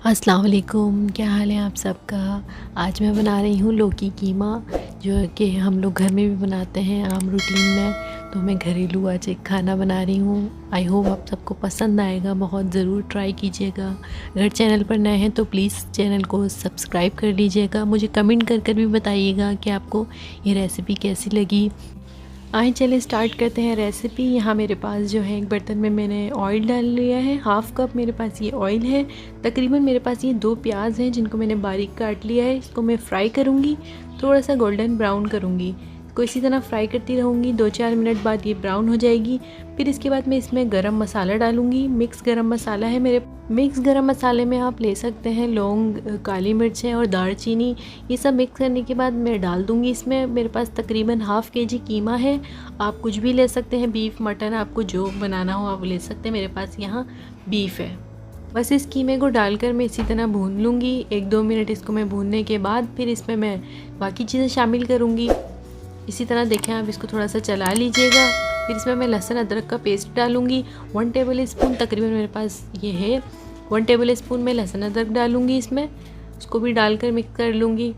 अस्सलाम वालेकुम, क्या हाल है आप सबका। आज मैं बना रही हूँ लौकी कीमा, जो कि हम लोग घर में भी बनाते हैं आम रूटीन में। तो मैं घरेलू आज एक खाना बना रही हूँ। आई होप आप सबको पसंद आएगा, बहुत ज़रूर ट्राई कीजिएगा। अगर चैनल पर नए हैं तो प्लीज़ चैनल को सब्सक्राइब कर लीजिएगा। मुझे कमेंट कर कर भी बताइएगा कि आपको ये रेसिपी कैसी लगी। आइए चलिए स्टार्ट करते हैं रेसिपी। यहाँ मेरे पास जो है एक बर्तन में मैंने ऑयल डाल लिया है, हाफ़ कप मेरे पास ये ऑयल है। तकरीबन मेरे पास ये 2 प्याज हैं जिनको मैंने बारीक काट लिया है। इसको मैं फ्राई करूँगी, थोड़ा सा गोल्डन ब्राउन करूँगी। इसको इसी तरह फ्राई करती रहूँगी। 2-4 मिनट बाद ये ब्राउन हो जाएगी। फिर इसके बाद मैं इसमें गरम मसाला डालूँगी। मिक्स गरम मसाला है मेरे। मिक्स गरम मसाले में आप ले सकते हैं लौंग, काली मिर्चें और दालचीनी। ये सब मिक्स करने के बाद मैं डाल दूँगी इसमें। मेरे पास तकरीबन हाफ़ केजी कीमा है। आप कुछ भी ले सकते हैं, बीफ, मटन, आपको जो बनाना हो आप ले सकते हैं। मेरे पास यहाँ बीफ है। बस इस कीमे को डालकर मैं इसी तरह भून लूँगी। 1-2 मिनट इसको मैं भूनने के बाद फिर इसमें मैं बाकी चीज़ें शामिल करूँगी। इसी तरह देखें, आप इसको थोड़ा सा चला लीजिएगा। फिर इसमें मैं लहसुन अदरक का पेस्ट डालूँगी। 1 टेबल स्पून तकरीबन मेरे पास ये है। 1 टेबल स्पून मैं लहसुन अदरक डालूँगी इसमें। इसको भी डालकर मिक्स कर लूँगी।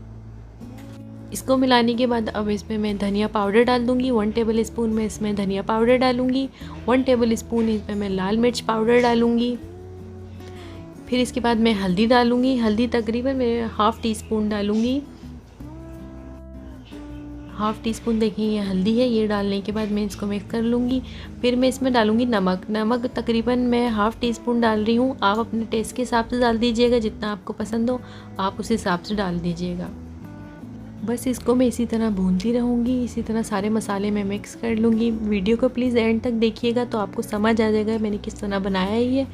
इसको मिलाने के बाद अब इसमें मैं धनिया पाउडर डाल दूँगी। 1 टेबल स्पून में इसमें धनिया पाउडर डालूँगी। 1 टेबल स्पून इसमें मैं लाल मिर्च पाउडर डालूँगी। फिर इसके बाद मैं हल्दी डालूँगी। हल्दी तकरीबन मैं हाफ़ टी स्पून डालूँगी। हाफ़ टी स्पून देखिए ये हल्दी है। ये डालने के बाद मैं इसको मिक्स कर लूँगी। फिर मैं इसमें डालूँगी नमक तकरीबन मैं हाफ़ टी स्पून डाल रही हूँ। आप अपने टेस्ट के हिसाब से डाल दीजिएगा, जितना आपको पसंद हो आप उस हिसाब से डाल दीजिएगा। बस इसको मैं इसी तरह भूनती रहूँगी। इसी तरह सारे मसाले मैं मिक्स कर लूँगी। वीडियो को प्लीज़ एंड तक देखिएगा तो आपको समझ आ जाएगा मैंने किस तरह बनाया है ये।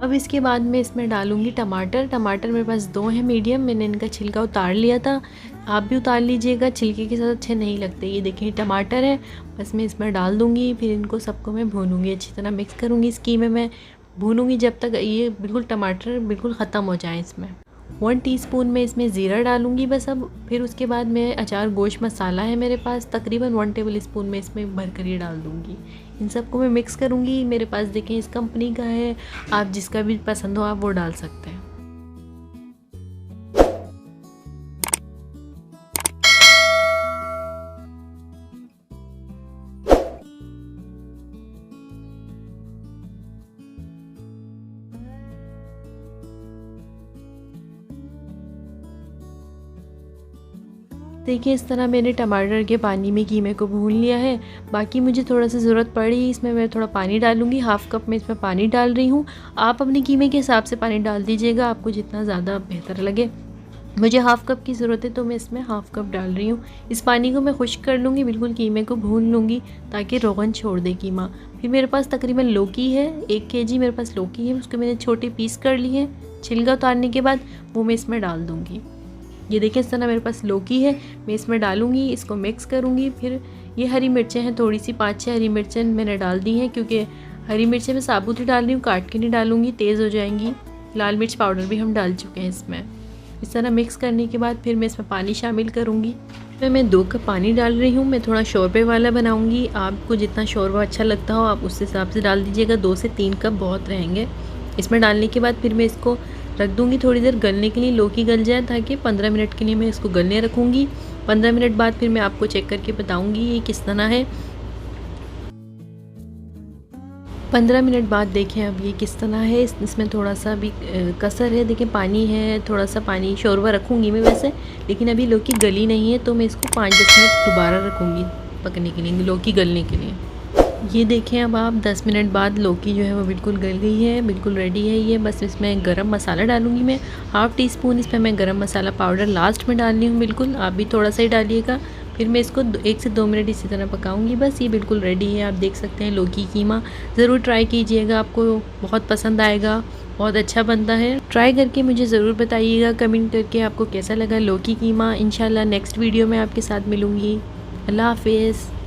अब इसके बाद मैं इसमें डालूँगी टमाटर। टमाटर मेरे पास 2 हैं मीडियम। मैंने इनका छिलका उतार लिया था, आप भी उतार लीजिएगा, छिलके के साथ अच्छे नहीं लगते। ये देखिए टमाटर है, बस मैं इसमें डाल दूँगी। फिर इनको सबको मैं भूनूँगी, अच्छी तरह मिक्स करूँगी। इस कीमे में भूनूँगी जब तक ये बिल्कुल टमाटर बिल्कुल ख़त्म हो जाए। इसमें 1 टीस्पून में इसमें ज़ीरा डालूँगी बस अब। फिर उसके बाद मैं अचार गोश्त मसाला है मेरे पास, तकरीबन 1 टेबल स्पून में इसमें भर कर ये डाल दूँगी। इन सबको मैं मिक्स करूँगी। मेरे पास देखें इस कंपनी का है, आप जिसका भी पसंद हो आप वो डाल सकते हैं। देखिए इस तरह मैंने टमाटर के पानी में कीमे को भून लिया है। बाकी मुझे थोड़ा सा ज़रूरत पड़ी, इसमें मैं थोड़ा पानी डालूँगी। हाफ़ कप में इसमें पानी डाल रही हूँ। आप अपने कीमे के हिसाब से पानी डाल दीजिएगा, आपको जितना ज़्यादा बेहतर लगे। मुझे हाफ़ कप की ज़रूरत है तो मैं इसमें हाफ़ कप डाल रही हूँ। इस पानी को मैं खुश्क कर लूँगी, बिल्कुल कीमे को भून लूँगी ताकि रोगन छोड़ दे कीमा। फिर मेरे पास तकरीबन लौकी है, 1 केजी मेरे पास लौकी है। उसको मैंने छोटे पीस कर लिए हैं। छिलका उतारने के बाद वो मैं इसमें डाल दूँगी। ये देखिए इस तरह मेरे पास लौकी है, मैं इसमें डालूँगी। इसको मिक्स करूँगी। फिर ये हरी मिर्चें हैं, थोड़ी सी 5-6 हरी मिर्चें मैंने डाल दी हैं, क्योंकि हरी मिर्चें मैं साबुत ही डाल रही हूँ, काट के नहीं डालूँगी, तेज़ हो जाएंगी। लाल मिर्च पाउडर भी हम डाल चुके हैं इसमें। इस तरह मिक्स करने के बाद फिर मैं इसमें पानी शामिल करूँगी। इसमें मैं 2 कप पानी डाल रही हूँ। मैं थोड़ा शोरबे वाला बनाऊँगी, आपको जितना शोरबा अच्छा लगता हो आप उस हिसाब से डाल दीजिएगा। 2 से 3 कप बहुत रहेंगे। इसमें डालने के बाद फिर मैं इसको रख दूँगी थोड़ी देर गलने के लिए, लौकी गल जाए, ताकि 15 मिनट के लिए मैं इसको गलने रखूँगी। 15 मिनट बाद फिर मैं आपको चेक करके बताऊँगी ये किस तरह है। 15 मिनट बाद देखें अब ये किस तरह है। इसमें थोड़ा सा भी कसर है, देखिए पानी है, थोड़ा सा पानी शोरबा रखूँगी मैं वैसे, लेकिन अभी लौकी गली नहीं है तो मैं इसको 5-10 मिनट दोबारा रखूँगी पकने के लिए, लौकी गलने के लिए। ये देखें अब आप 10 मिनट बाद लौकी जो है वो बिल्कुल गल गई है, बिल्कुल रेडी है ये। बस इसमें गरम मसाला डालूँगी मैं, हाफ़ टी स्पून इसमें मैं गरम मसाला पाउडर लास्ट में डाल रही हूँ। बिल्कुल आप भी थोड़ा सा ही डालिएगा। फिर मैं इसको 1 से 2 मिनट इसी तरह पकाऊंगी। बस ये बिल्कुल रेडी है। आप देख सकते हैं लौकी कीमा, ज़रूर ट्राई कीजिएगा, आपको बहुत पसंद आएगा, बहुत अच्छा बनता है। ट्राई करके मुझे ज़रूर बताइएगा कमेंट करके आपको कैसा लगा लौकी कीमा। इंशाल्लाह नेक्स्ट वीडियो में आपके साथ मिलूँगी। अल्लाह हाफ़िज़।